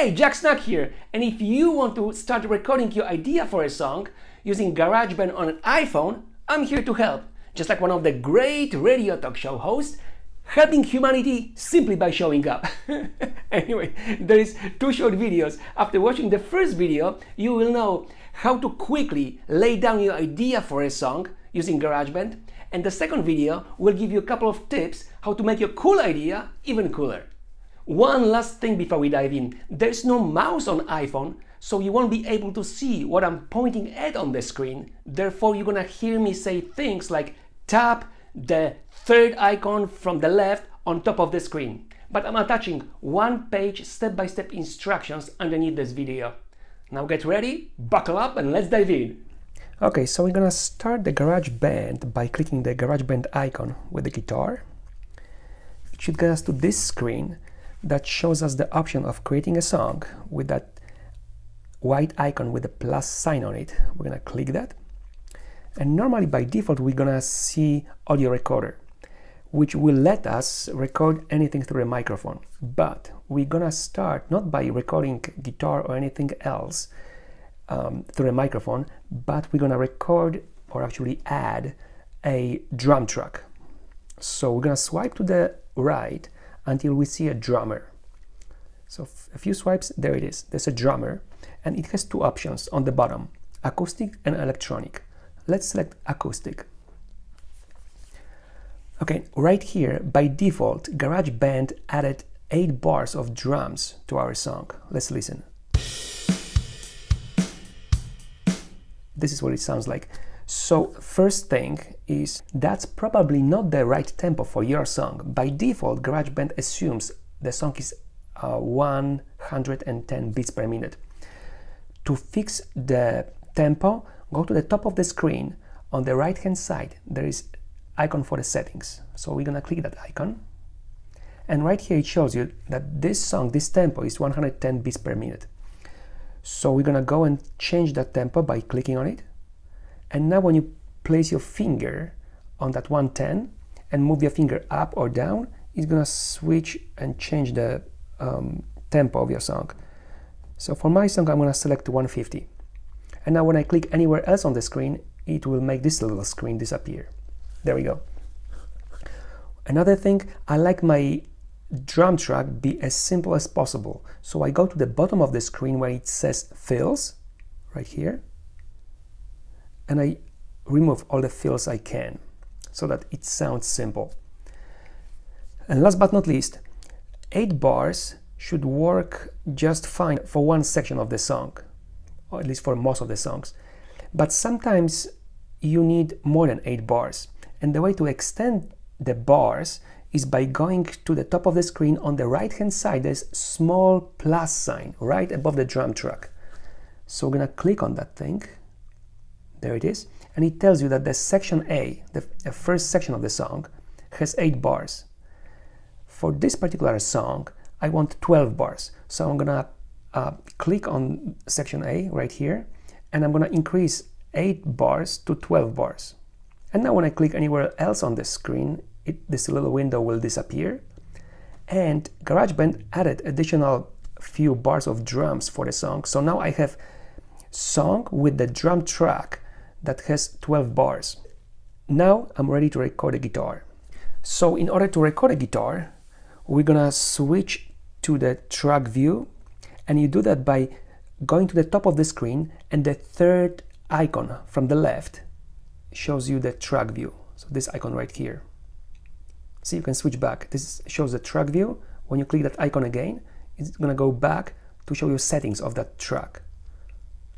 Hey, Jack Snack here, and if you want to start recording your idea for a song using GarageBand on an iPhone, I'm here to help, just like one of the great radio talk show hosts, helping humanity simply by showing up. Anyway, there is 2 short videos. After watching the first video, you will know how to quickly lay down your idea for a song using GarageBand, and the second video will give you a couple of tips how to make your cool idea even cooler. One last thing before we dive in. There's no mouse on iPhone, so you won't be able to see what I'm pointing at on the screen. Therefore, you're gonna hear me say things like tap the third icon from the left on top of the screen. But I'm attaching 1-page step-by-step instructions underneath this video. Now get ready, buckle up, and let's dive in. Okay, so we're gonna start the GarageBand by clicking the GarageBand icon with the guitar. It should get us to this screen that shows us the option of creating a song with that white icon with the plus sign on it. We're gonna click that. And normally by default, we're gonna see audio recorder, which will let us record anything through a microphone. But we're gonna start not by recording guitar or anything else through a microphone, but we're gonna record or actually add a drum track. So we're gonna swipe to the right until we see a drummer. So a few swipes, there it is. There's a drummer, and it has 2 options on the bottom, acoustic and electronic. Let's select acoustic. Okay, right here, by default, GarageBand added 8 bars of drums to our song. Let's listen. This is what it sounds like. So first thing is, that's probably not the right tempo for your song. By default, GarageBand assumes the song is 110 beats per minute. To fix the tempo, go to the top of the screen. On the right hand side, there is icon for the settings. So we're gonna click that icon. And right here it shows you that this song, this tempo is 110 beats per minute. So we're gonna go and change that tempo by clicking on it. And now when you place your finger on that 110 and move your finger up or down, it's gonna switch and change the tempo of your song. So for my song, I'm gonna select 150. And now when I click anywhere else on the screen, it will make this little screen disappear. There we go. Another thing, I like my drum track be as simple as possible. So I go to the bottom of the screen where it says fills, right here, and I remove all the fills I can so that it sounds simple. And last but not least, 8 bars should work just fine for one section of the song, or at least for most of the songs. But sometimes you need more than 8 bars. And the way to extend the bars is by going to the top of the screen. On the right hand side, there's a small plus sign right above the drum track. So we're gonna click on that thing. There it is. And it tells you that the section A, the first section of the song, has 8 bars. For this particular song, I want 12 bars. So I'm gonna click on section A right here, and I'm gonna increase 8 bars to 12 bars. And now when I click anywhere else on the screen, this little window will disappear. And GarageBand added additional few bars of drums for the song. So now I have song with the drum track that has 12 bars. Now I'm ready to record a guitar. So in order to record a guitar, we're gonna switch to the track view, and you do that by going to the top of the screen, and the third icon from the left shows you the track view. So this icon right here. See, you can switch back. This shows the track view. When you click that icon again, it's gonna go back to show you settings of that track.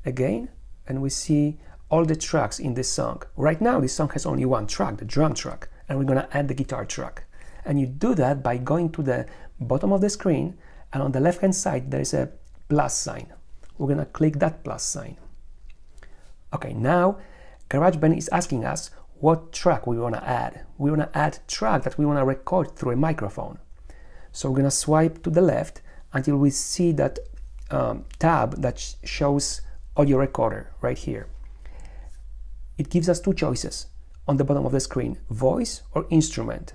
Again, and we see all the tracks in this song. Right now, this song has only one track, the drum track, and we're gonna add the guitar track. And you do that by going to the bottom of the screen, and on the left hand side, there is a plus sign. We're gonna click that plus sign. Okay, now GarageBand is asking us what track we wanna add. We wanna add track that we wanna record through a microphone. So we're gonna swipe to the left until we see that tab that shows audio recorder right here. It gives us 2 choices on the bottom of the screen, voice or instrument.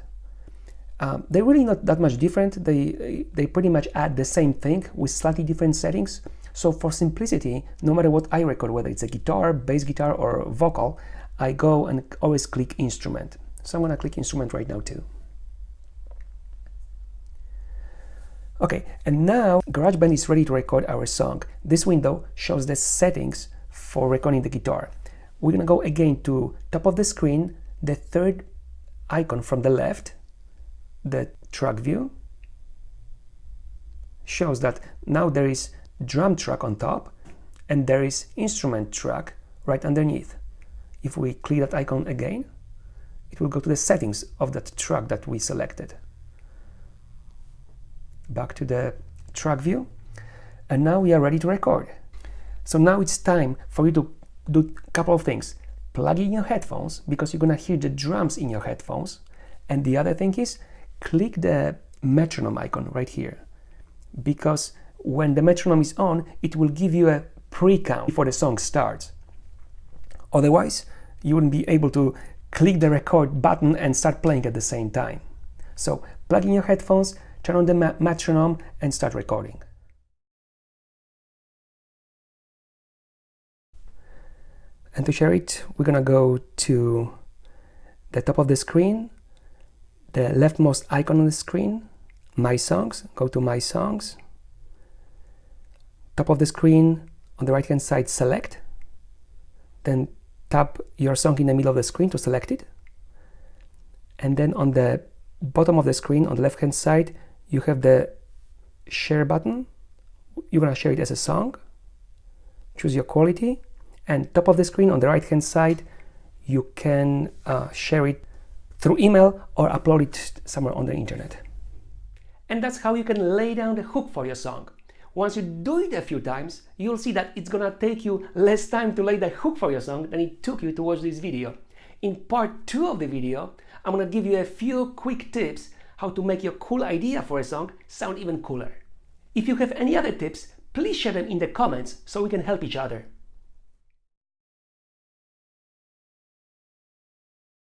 They're really not that much different. They pretty much add the same thing with slightly different settings. So for simplicity, no matter what I record, whether it's a guitar, bass guitar, or vocal, I go and always click instrument. So I'm gonna click instrument right now too. Okay, and now GarageBand is ready to record our song. This window shows the settings for recording the guitar. We're gonna go again to top of the screen, the third icon from the left, the track view, shows that now there is drum track on top and there is instrument track right underneath. If we click that icon again, it will go to the settings of that track that we selected. Back to the track view, and now we are ready to record. So now it's time for you to do a couple of things. Plug in your headphones, because you're gonna hear the drums in your headphones, and the other thing is click the metronome icon right here, because when the metronome is on, it will give you a pre-count before the song starts. Otherwise, you wouldn't be able to click the record button and start playing at the same time. So plug in your headphones, turn on the metronome, and start recording. And to share it, we're gonna go to the top of the screen, the leftmost icon on the screen, My Songs, go to My Songs. Top of the screen, on the right hand side, select. Then tap your song in the middle of the screen to select it. And then on the bottom of the screen, on the left hand side, you have the share button. You're gonna share it as a song. Choose your quality. And top of the screen, on the right hand side, you can share it through email or upload it somewhere on the internet. And that's how you can lay down the hook for your song. Once you do it a few times, you'll see that it's gonna take you less time to lay the hook for your song than it took you to watch this video. In part 2 of the video, I'm gonna give you a few quick tips how to make your cool idea for a song sound even cooler. If you have any other tips, please share them in the comments so we can help each other.